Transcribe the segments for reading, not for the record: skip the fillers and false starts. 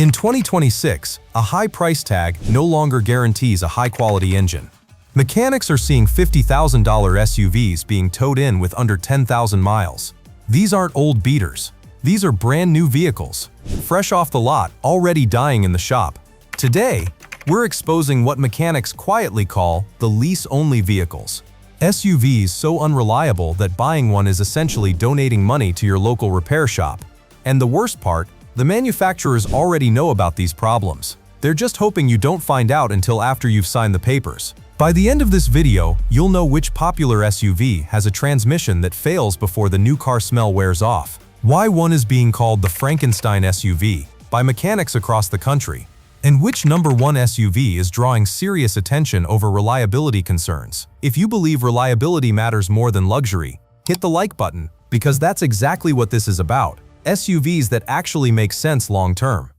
In 2026, a high price tag no longer guarantees a high-quality engine. Mechanics are seeing $50,000 SUVs being towed in with under 10,000 miles. These aren't old beaters. These are brand new vehicles, fresh off the lot, already dying in the shop. Today, we're exposing what mechanics quietly call the lease-only vehicles. SUVs so unreliable that buying one is essentially donating money to your local repair shop. And the worst part, the manufacturers already know about these problems. They're just hoping you don't find out until after you've signed the papers. By the end of this video, you'll know which popular SUV has a transmission that fails before the new car smell wears off, why one is being called the Frankenstein SUV by mechanics across the country, and which number one SUV is drawing serious attention over reliability concerns. If you believe reliability matters more than luxury, hit the like button, because that's exactly what this is about. SUVs that actually make sense long-term.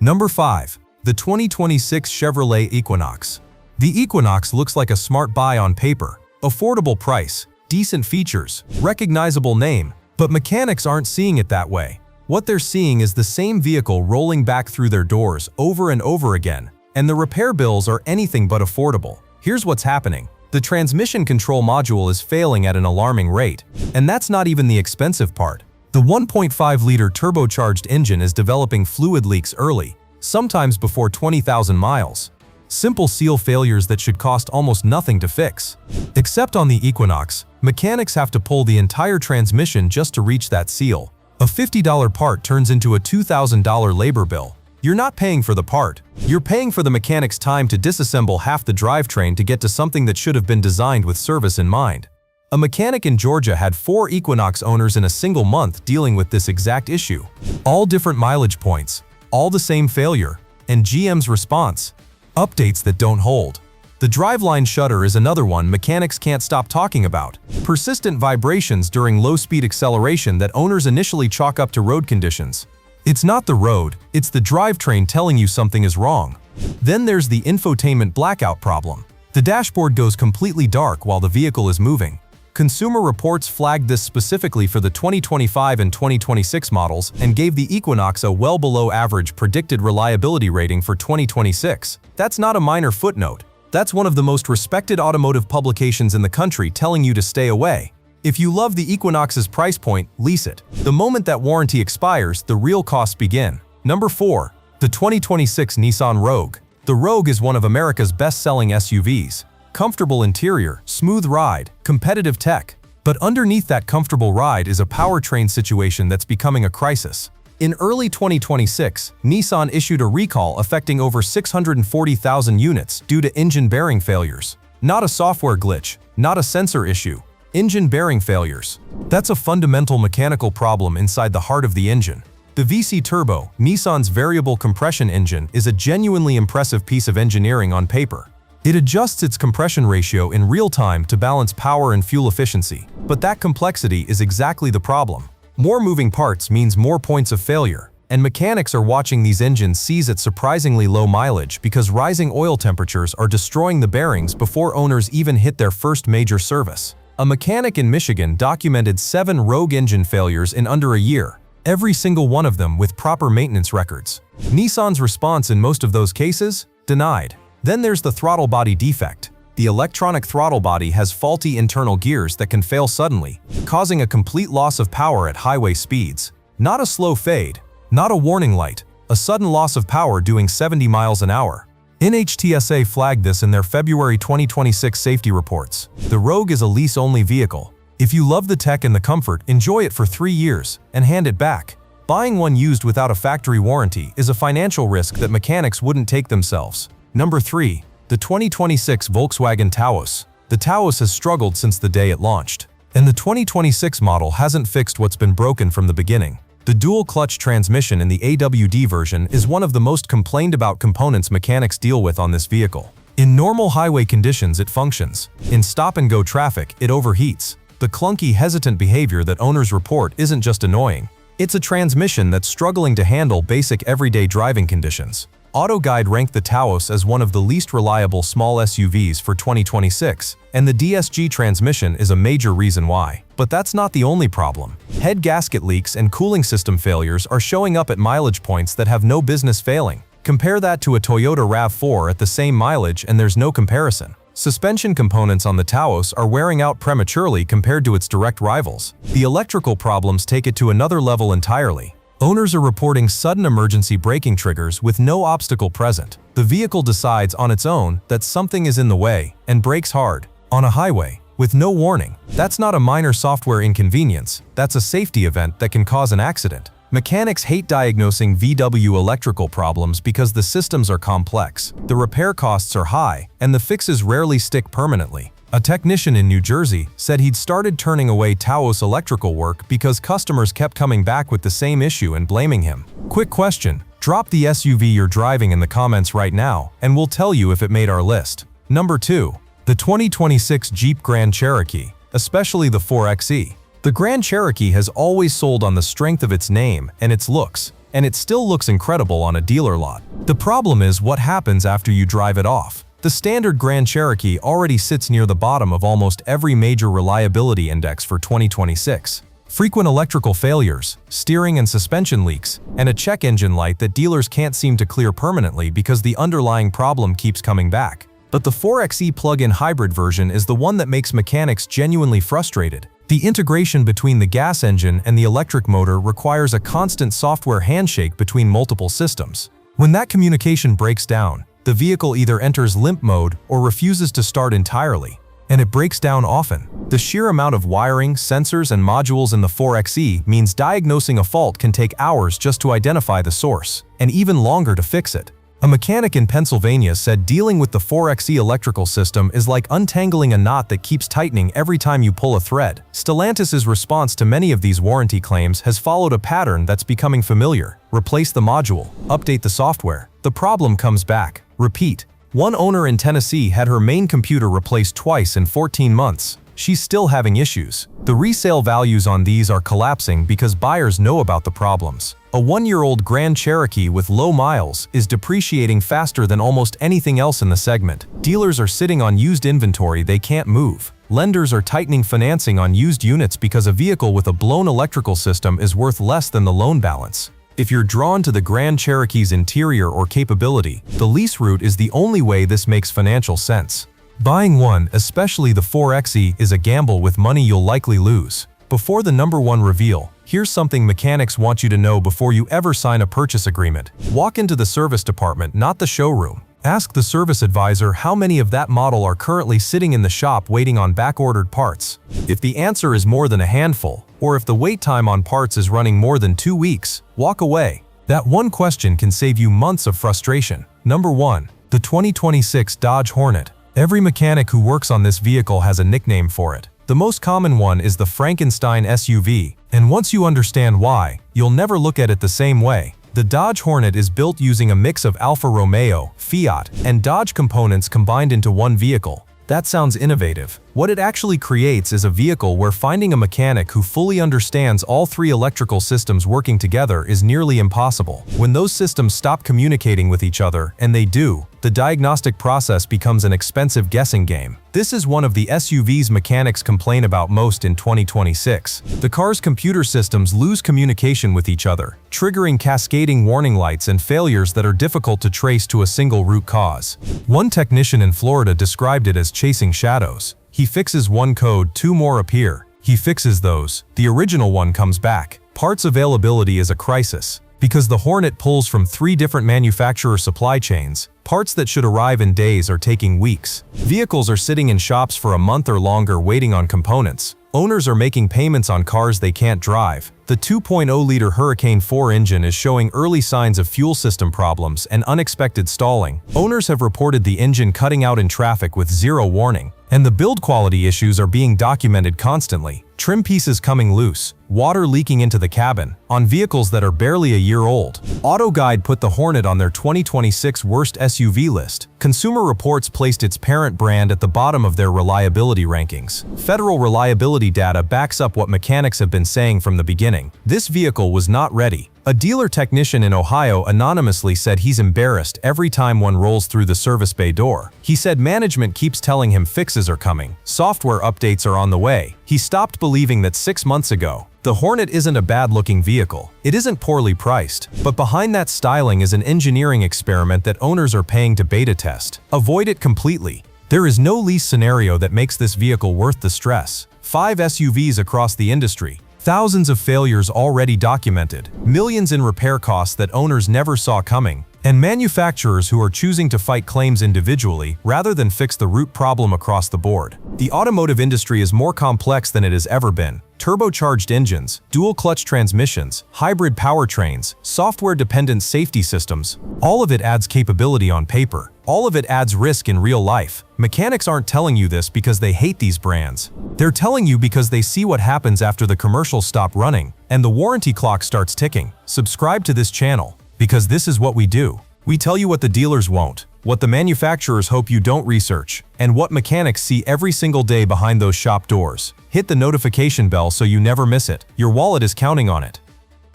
Number 5. The 2026 Chevrolet Equinox. The Equinox looks like a smart buy on paper. Affordable price, decent features, recognizable name, but mechanics aren't seeing it that way. What they're seeing is the same vehicle rolling back through their doors over and over again, and the repair bills are anything but affordable. Here's what's happening. The transmission control module is failing at an alarming rate, and that's not even the expensive part. The 1.5-liter turbocharged engine is developing fluid leaks early, sometimes before 20,000 miles. Simple seal failures that should cost almost nothing to fix. Except on the Equinox, mechanics have to pull the entire transmission just to reach that seal. A $50 part turns into a $2,000 labor bill. You're not paying for the part. You're paying for the mechanic's time to disassemble half the drivetrain to get to something that should have been designed with service in mind. A mechanic in Georgia had 4 Equinox owners in a single month dealing with this exact issue. All different mileage points, all the same failure, and GM's response: updates that don't hold. The driveline shudder is another one mechanics can't stop talking about. Persistent vibrations during low-speed acceleration that owners initially chalk up to road conditions. It's not the road, it's the drivetrain telling you something is wrong. Then there's the infotainment blackout problem. The dashboard goes completely dark while the vehicle is moving. Consumer Reports flagged this specifically for the 2025 and 2026 models and gave the Equinox a well below average predicted reliability rating for 2026. That's not a minor footnote. That's one of the most respected automotive publications in the country telling you to stay away. If you love the Equinox's price point, lease it. The moment that warranty expires, the real costs begin. Number 4. The 2026 Nissan Rogue. The Rogue is one of America's best-selling SUVs. Comfortable interior, smooth ride, competitive tech. But underneath that comfortable ride is a powertrain situation that's becoming a crisis. In early 2026, Nissan issued a recall affecting over 640,000 units due to engine bearing failures. Not a software glitch, not a sensor issue. Engine bearing failures. That's a fundamental mechanical problem inside the heart of the engine. The VC Turbo, Nissan's variable compression engine, is a genuinely impressive piece of engineering on paper. It adjusts its compression ratio in real time to balance power and fuel efficiency. But that complexity is exactly the problem. More moving parts means more points of failure, and mechanics are watching these engines seize at surprisingly low mileage because rising oil temperatures are destroying the bearings before owners even hit their first major service. A mechanic in Michigan documented 7 Rogue engine failures in under a year, every single one of them with proper maintenance records. Nissan's response in most of those cases? Denied. Then there's the throttle body defect. The electronic throttle body has faulty internal gears that can fail suddenly, causing a complete loss of power at highway speeds. Not a slow fade, not a warning light, a sudden loss of power doing 70 miles an hour. NHTSA flagged this in their February 2026 safety reports. The Rogue is a lease-only vehicle. If you love the tech and the comfort, enjoy it for 3 years and hand it back. Buying one used without a factory warranty is a financial risk that mechanics wouldn't take themselves. Number 3. The 2026 Volkswagen Taos. The Taos has struggled since the day it launched, and the 2026 model hasn't fixed what's been broken from the beginning. The dual-clutch transmission in the AWD version is one of the most complained about components mechanics deal with on this vehicle. In normal highway conditions, it functions. In stop-and-go traffic, it overheats. The clunky, hesitant behavior that owners report isn't just annoying. It's a transmission that's struggling to handle basic everyday driving conditions. AutoGuide ranked the Taos as one of the least reliable small SUVs for 2026, and the DSG transmission is a major reason why. But that's not the only problem. Head gasket leaks and cooling system failures are showing up at mileage points that have no business failing. Compare that to a Toyota RAV4 at the same mileage and there's no comparison. Suspension components on the Taos are wearing out prematurely compared to its direct rivals. The electrical problems take it to another level entirely. Owners are reporting sudden emergency braking triggers with no obstacle present. The vehicle decides on its own that something is in the way and brakes hard on a highway with no warning. That's not a minor software inconvenience, that's a safety event that can cause an accident. Mechanics hate diagnosing VW electrical problems because the systems are complex, the repair costs are high, and the fixes rarely stick permanently. A technician in New Jersey said he'd started turning away Taos electrical work because customers kept coming back with the same issue and blaming him. Quick question, drop the SUV you're driving in the comments right now, and we'll tell you if it made our list. Number 2. The 2026 Jeep Grand Cherokee, especially the 4xe. The Grand Cherokee has always sold on the strength of its name and its looks, and it still looks incredible on a dealer lot. The problem is what happens after you drive it off. The standard Grand Cherokee already sits near the bottom of almost every major reliability index for 2026. Frequent electrical failures, steering and suspension leaks, and a check engine light that dealers can't seem to clear permanently because the underlying problem keeps coming back. But the 4xe plug-in hybrid version is the one that makes mechanics genuinely frustrated. The integration between the gas engine and the electric motor requires a constant software handshake between multiple systems. When that communication breaks down, the vehicle either enters limp mode or refuses to start entirely, and it breaks down often. The sheer amount of wiring, sensors, and modules in the 4xe means diagnosing a fault can take hours just to identify the source, and even longer to fix it. A mechanic in Pennsylvania said dealing with the 4xe electrical system is like untangling a knot that keeps tightening every time you pull a thread. Stellantis's response to many of these warranty claims has followed a pattern that's becoming familiar. Replace the module, update the software. The problem comes back. Repeat. One owner in Tennessee had her main computer replaced twice in 14 months. She's still having issues. The resale values on these are collapsing because buyers know about the problems. A 1-year-old Grand Cherokee with low miles is depreciating faster than almost anything else in the segment. Dealers are sitting on used inventory they can't move. Lenders are tightening financing on used units because a vehicle with a blown electrical system is worth less than the loan balance. If you're drawn to the Grand Cherokee's interior or capability, the lease route is the only way this makes financial sense. Buying one, especially the 4xe, is a gamble with money you'll likely lose. Before the number 1 reveal, here's something mechanics want you to know before you ever sign a purchase agreement. Walk into the service department, not the showroom. Ask the service advisor how many of that model are currently sitting in the shop waiting on back-ordered parts. If the answer is more than a handful, or if the wait time on parts is running more than 2 weeks, walk away. That one question can save you months of frustration. Number 1. The 2026 Dodge Hornet. Every mechanic who works on this vehicle has a nickname for it. The most common one is the Frankenstein SUV, and once you understand why, you'll never look at it the same way. The Dodge Hornet is built using a mix of Alfa Romeo, Fiat, and Dodge components combined into one vehicle. That sounds innovative. What it actually creates is a vehicle where finding a mechanic who fully understands all 3 electrical systems working together is nearly impossible. When those systems stop communicating with each other, and they do, the diagnostic process becomes an expensive guessing game. This is one of the SUVs mechanics complain about most in 2026. The car's computer systems lose communication with each other, triggering cascading warning lights and failures that are difficult to trace to a single root cause. One technician in Florida described it as chasing shadows. He fixes one code, 2 more appear. He fixes those, the original one comes back. Parts availability is a crisis. Because the Hornet pulls from 3 different manufacturer supply chains, parts that should arrive in days are taking weeks. Vehicles are sitting in shops for a month or longer waiting on components. Owners are making payments on cars they can't drive. The 2.0-liter Hurricane 4 engine is showing early signs of fuel system problems and unexpected stalling. Owners have reported the engine cutting out in traffic with 0 warning. And the build quality issues are being documented constantly. Trim pieces coming loose, water leaking into the cabin, on vehicles that are barely a year old. AutoGuide put the Hornet on their 2026 worst SUV list. Consumer Reports placed its parent brand at the bottom of their reliability rankings. Federal reliability data backs up what mechanics have been saying from the beginning. This vehicle was not ready. A dealer technician in Ohio anonymously said he's embarrassed every time one rolls through the service bay door. He said management keeps telling him fixes are coming, software updates are on the way. He stopped believing that 6 months ago. The Hornet isn't a bad-looking vehicle. It isn't poorly priced. But behind that styling is an engineering experiment that owners are paying to beta test. Avoid it completely. There is no lease scenario that makes this vehicle worth the stress. 5 SUVs across the industry. Thousands of failures already documented, millions in repair costs that owners never saw coming, and manufacturers who are choosing to fight claims individually rather than fix the root problem across the board. The automotive industry is more complex than it has ever been. Turbocharged engines, dual-clutch transmissions, hybrid powertrains, software-dependent safety systems. All of it adds capability on paper. All of it adds risk in real life. Mechanics aren't telling you this because they hate these brands. They're telling you because they see what happens after the commercials stop running and the warranty clock starts ticking. Subscribe to this channel, because this is what we do. We tell you what the dealers won't, what the manufacturers hope you don't research, and what mechanics see every single day behind those shop doors. Hit the notification bell so you never miss it. Your wallet is counting on it.